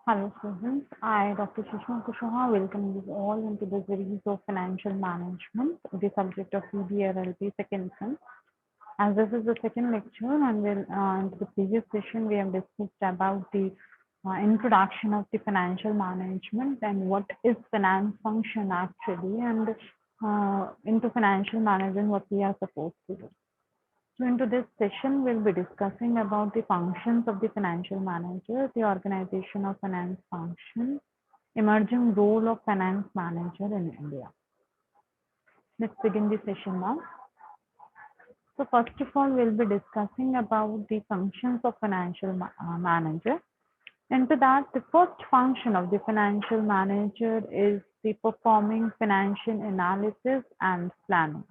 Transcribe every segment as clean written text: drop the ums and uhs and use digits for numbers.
Hello, students. I, Dr. Sushma Kushaha, welcome you all into the series of financial management, the subject of CBRLP second sem. As this is the second lecture, and in the previous session, we have discussed about the introduction of the financial management and what is finance function actually, and into financial management, what we are supposed to do. So into this session, we'll be discussing about the functions of the financial manager, the organization of finance function, emerging role of finance manager in India. Let's begin the session now. So first of all, we'll be discussing about the functions of financial manager. Into that, the first function of the financial manager is the performing financial analysis and planning.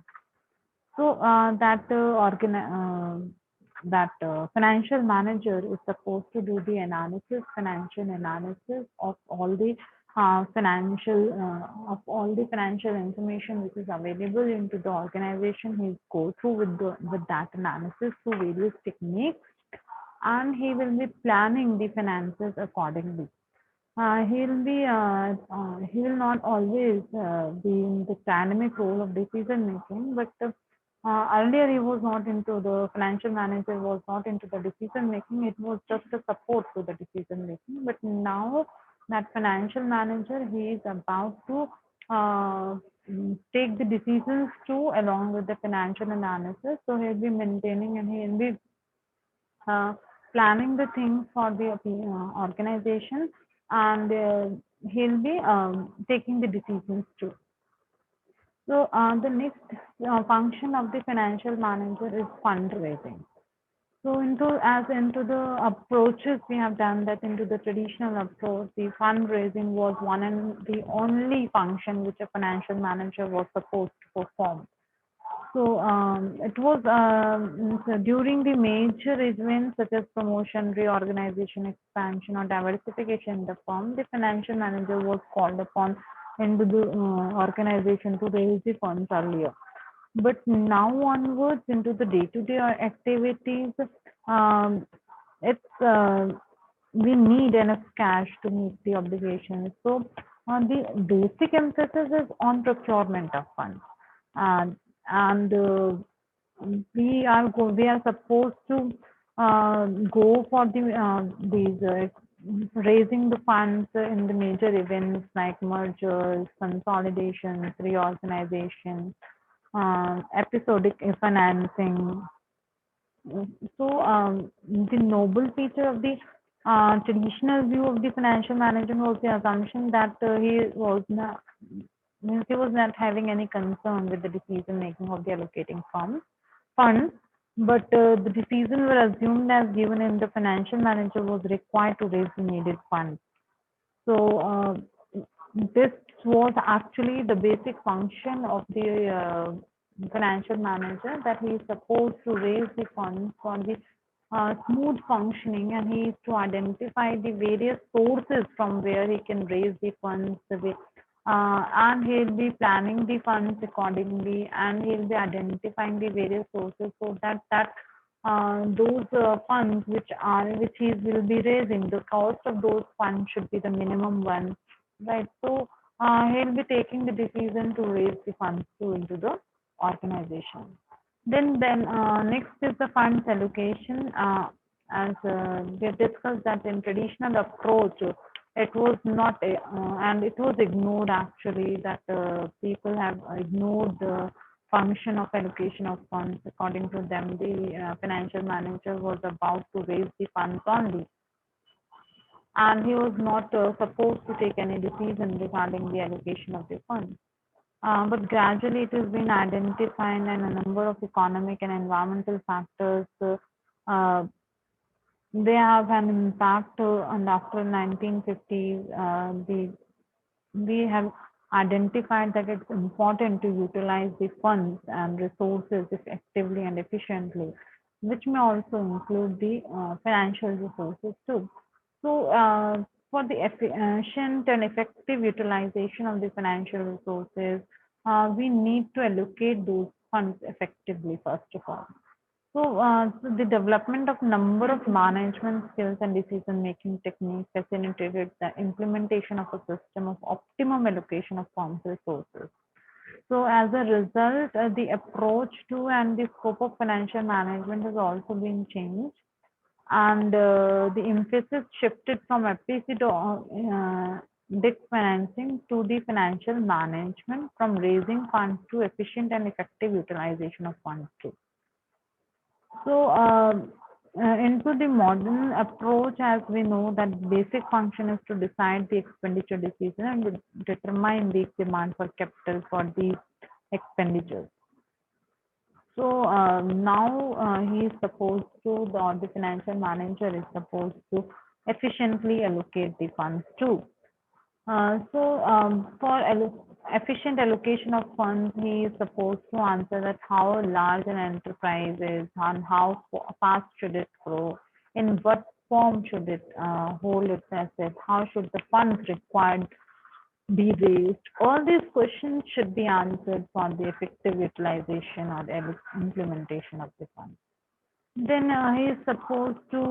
So financial manager is supposed to do the financial analysis of all the financial information which is available into the organization. He go through with that analysis through various techniques, and he will be planning the finances accordingly. He will not always be in the dynamic role of decision making, but earlier he was not into the financial manager was not into the decision making. It was just a support to the decision making. But now that financial manager, he is about to take the decisions too along with the financial analysis. So he'll be maintaining and he'll be uh, planning the things for the organization, and he'll be taking the decisions too. So the next function of the financial manager is fundraising. So into the approaches we have done that into the traditional approach, the fundraising was one and the only function which a financial manager was supposed to perform. So it was so during the major events such as promotion, reorganization, expansion, or diversification in the firm, the financial manager was called upon into the organization to raise the funds earlier. But now onwards into the day-to-day activities, um, it's we need enough cash to meet the obligations. So the basic emphasis is on procurement of funds. Uh, and we are supposed to go for these raising the funds in the major events like mergers, consolidations, reorganization, episodic financing. So the noble feature of the traditional view of the financial management was the assumption that he was not having any concern with the decision making of the allocating funds, but the decisions were assumed as given and the financial manager was required to raise the needed funds. So this was actually the basic function of the financial manager, that he is supposed to raise the funds for the smooth functioning, and he is to identify the various sources from where he can raise the funds, and he'll be planning the funds accordingly, and he'll be identifying the various sources so that those funds which he will be raising, the cost of those funds should be the minimum one, right? So he'll be taking the decision to raise the funds to into the organization. Then next is the funds allocation. As we have discussed that in traditional approach, it was not and it was ignored actually, that people have ignored the function of allocation of funds. According to them, the financial manager was about to raise the funds only, and he was not supposed to take any decision regarding the allocation of the funds. But gradually it has been identified, and a number of economic and environmental factors uh, they have an impact, and after 1950s we have identified that it's important to utilize the funds and resources effectively and efficiently, which may also include the financial resources too. So, for the efficient and effective utilization of the financial resources, we need to allocate those funds effectively, first of all. So the development of number of management skills and decision-making techniques facilitated the implementation of a system of optimum allocation of farm resources. So as a result, the approach to and the scope of financial management has also been changed, and the emphasis shifted from FPC to debt financing to the financial management, from raising funds to efficient and effective utilization of funds too. So into the modern approach, as we know that basic function is to decide the expenditure decision and to determine the demand for capital for the expenditures. So now he is supposed to, the financial manager is supposed to efficiently allocate the funds too. For efficient allocation of funds, he is supposed to answer that how large an enterprise is and how fast should it grow, in what form should it hold its assets, how should the funds required be raised. All these questions should be answered for the effective utilization or the implementation of the funds. Then he is supposed to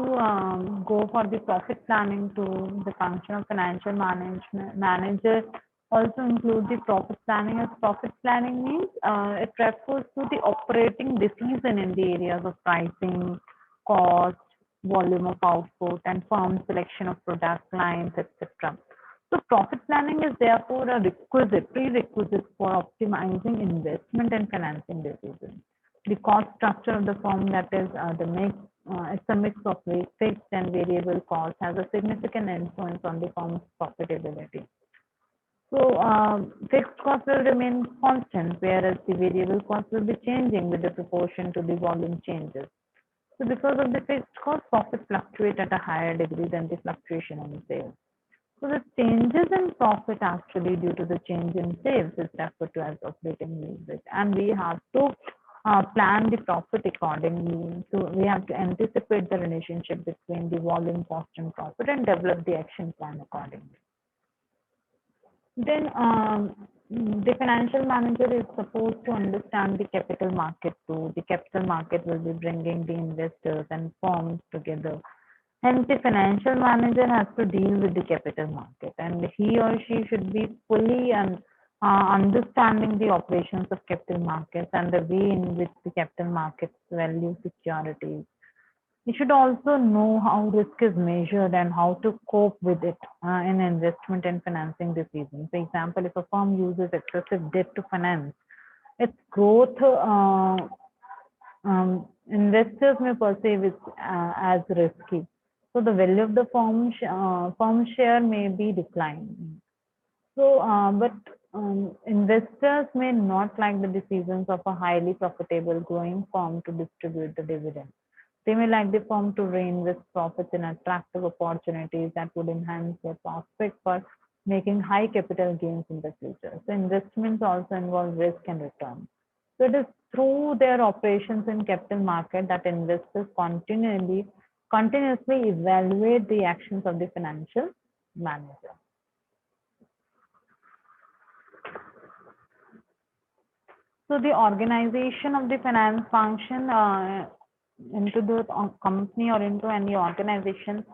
go for the profit planning to the function of financial management manager. Also include the profit planning, as profit planning means it refers to the operating decision in the areas of pricing, cost, volume of output, and firm selection of product lines, etc. So profit planning is therefore a prerequisite for optimizing investment and financing decisions. The cost structure of the firm, that is it's a mix of fixed and variable costs, has a significant influence on the firm's profitability. So fixed costs will remain constant, whereas the variable costs will be changing with the proportion to the volume changes. So because of the fixed cost, profits fluctuate at a higher degree than the fluctuation in sales. So the changes in profit actually due to the change in sales is referred to as operating leverage, and we have to plan the profit accordingly. So we have to anticipate the relationship between the volume, cost, and profit, and develop the action plan accordingly. Then the financial manager is supposed to understand the capital market too. The capital market will be bringing the investors and firms together. Hence, the financial manager has to deal with the capital market, and he or she should be fully understanding the operations of capital markets and the way in which the capital markets value securities. You should also know how risk is measured and how to cope with it in investment and financing decisions. For example, if a firm uses excessive debt to finance its growth, investors may perceive it as risky. So the value of the firm share may be declining. But investors may not like the decisions of a highly profitable growing firm to distribute the dividend. They may like the firm to reinvest profits in attractive opportunities that would enhance their prospect for making high capital gains in the future. So investments also involve risk and return. So it is through their operations in capital market that investors continuously evaluate the actions of the financial manager. So the organization of the finance function into the company or into any organization,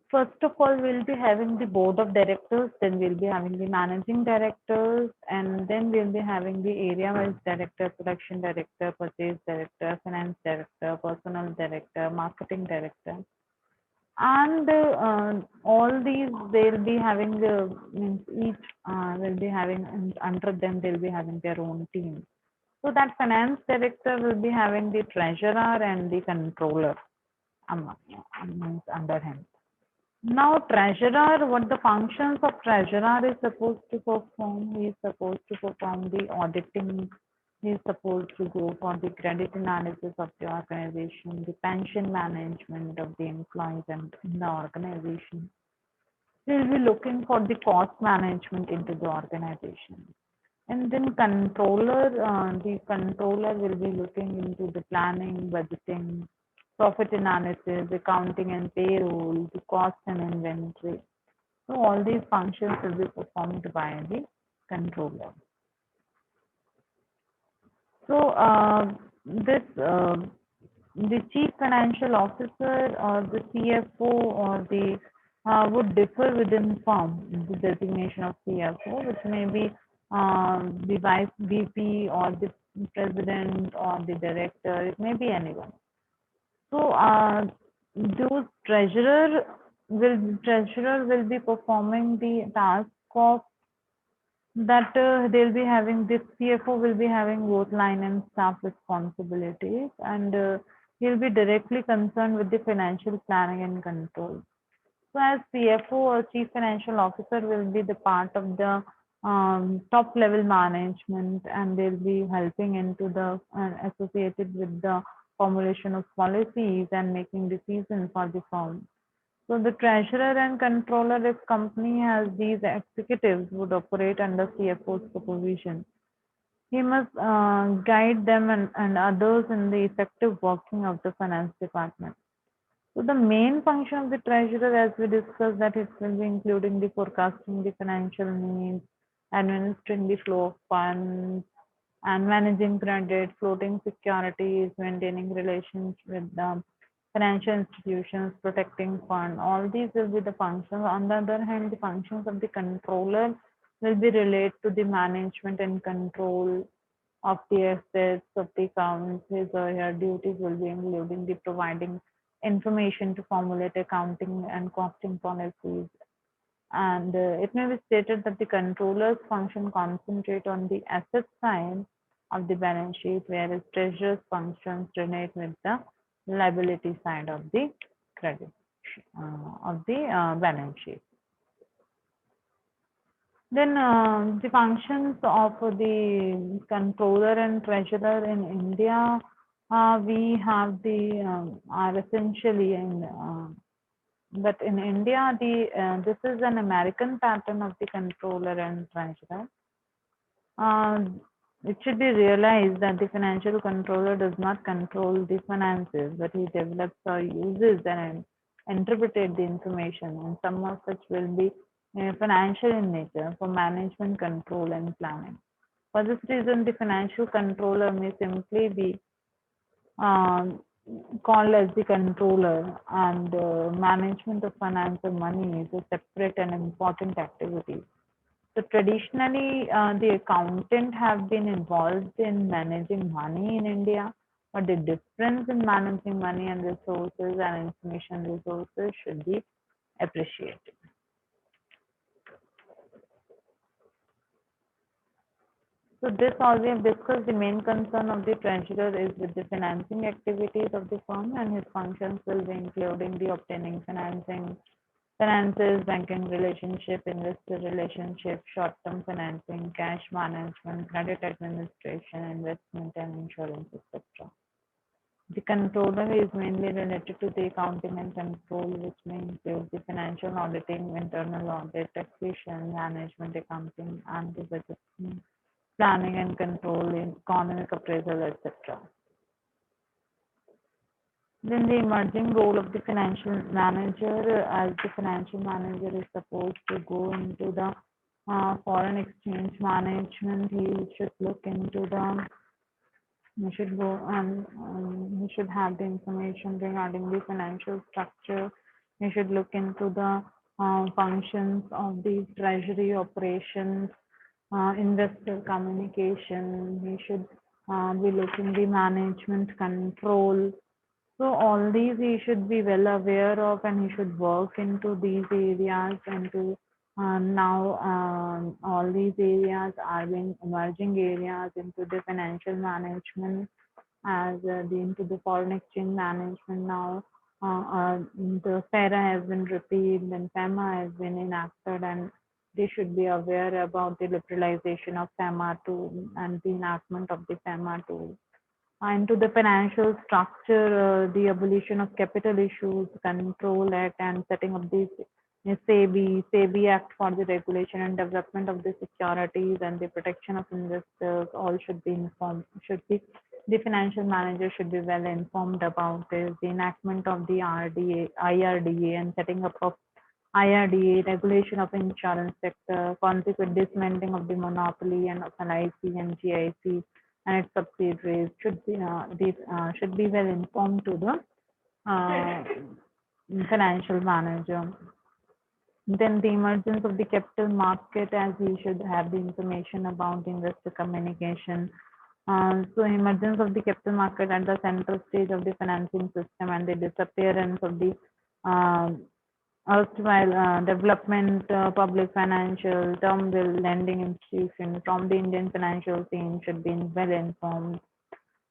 first of all, we'll be having the board of directors, then we'll be having the managing directors, and then we'll be having the area-wise director, production director, purchase director, finance director, personnel director, marketing director. And all these, they'll be having each will be having, under them, they'll be having their own team. So that finance director will be having the treasurer and the controller under him. Now, treasurer, what the functions of treasurer is supposed to perform? He is supposed to perform the auditing. He is supposed to go for the credit analysis of the organization, the pension management of the employees and in the organization. He will be looking for the cost management into the organization. And then controller, the controller will be looking into the planning, budgeting, profit analysis, accounting and payroll, the cost and inventory. So all these functions will be performed by the controller. So the chief financial officer or the CFO or the would differ within firm. The designation of CFO, which may be the vice VP or the president or the director. It may be anyone. So, those treasurer will be performing the task of that they'll be having this CFO will be having both line and staff responsibilities, and he'll be directly concerned with the financial planning and control. So, as CFO or Chief Financial Officer will be the part of the top level management, and they'll be helping into the associated with the formulation of policies and making decisions for the firm. So the treasurer and controller, if company has these executives, would operate under CFO's supervision. He must guide them and others in the effective working of the finance department. So the main function of the treasurer, as we discussed, that it will be including the forecasting the financial needs, administering the flow of funds, and managing credit, floating securities, maintaining relations with the financial institutions, protecting fund. All these will be the functions. On the other hand, the functions of the controller will be related to the management and control of the assets of the accounts. His or her duties will be including the providing information to formulate accounting and costing policies. And it may be stated that the controller's function concentrate on the asset side of the balance sheet, whereas treasurer's functions relate with the liability side of the credit of the balance sheet. Then the functions of the controller and treasurer in India, we have the are essentially in but in India, this is an American pattern of the controller and treasurer. It should be realized that the financial controller does not control the finances, but he develops or uses and interprets the information, and some of such will be financial in nature for management, control, and planning. For this reason, the financial controller may simply be um, called as the controller, and management of finance and money is a separate and important activity. So traditionally, the accountant have been involved in managing money in India, but the difference in managing money and resources and information resources should be appreciated. So this all we have discussed. The main concern of the treasurer is with the financing activities of the firm, and his functions will be including the obtaining financing, finances, banking relationship, investor relationship, short-term financing, cash management, credit administration, investment and insurance, etc. The controller is mainly related to the accounting and control, which may include the financial auditing, internal audit, taxation, management, accounting, and the budgeting, planning and control, economic appraisal, etc. Then the emerging role of the financial manager, as the financial manager is supposed to go into the foreign exchange management. He should look into the, he should go and he should have the information regarding the financial structure. He should look into the functions of the treasury operations, investor communication. He should be looking the management control. So all these he should be well aware of, and he should work into these areas. And to now all these areas are being emerging areas into the financial management, as into the foreign exchange management now. The FERA has been repealed and FEMA has been enacted, and they should be aware about the liberalization of FEMA tool and the enactment of the FEMA tool. Into the financial structure, the abolition of capital issues, control act, and setting up the SEBI Act for the regulation and development of the securities and the protection of investors, all should be informed, should be the financial manager should be well informed about this. The enactment of the IRDA and setting up of IRDA, regulation of insurance sector, consequent dismantling of the monopoly and of LIC and GIC, and its subsidiaries these should be well informed to the uh, financial manager. Then the emergence of the capital market, as we should have the information about the investor communication. So emergence of the capital market at the central stage of the financing system and the disappearance of the uh, erstwhile development public financial term will lending institution from the Indian financial scene should be well informed.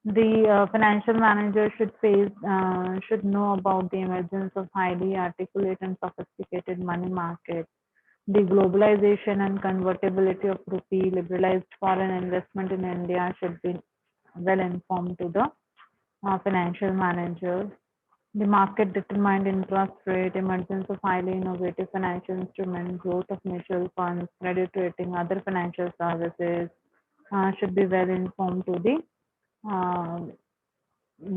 The financial manager should know about the emergence of highly articulate and sophisticated money market, the globalization and convertibility of rupee, liberalized foreign investment in India should be well informed to the financial manager. The market determined interest rate, emergence of highly innovative financial instruments, growth of mutual funds, credit rating, other financial services should be well informed to the uh,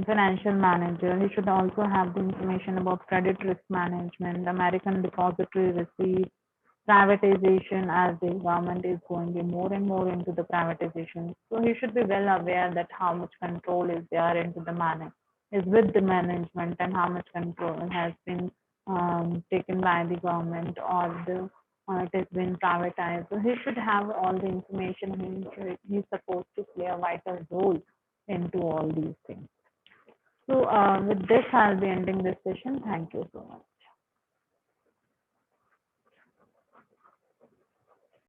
financial manager. He should also have the information about credit risk management, American depository receipts, privatization, as the government is going more and more into the privatization. So he should be well aware that how much control is there into the is with the management and how much control has been taken by the government or it has been privatized. So he should have all the information. He's supposed to play a vital role into all these things. So with this, I'll be ending this session. Thank you so much.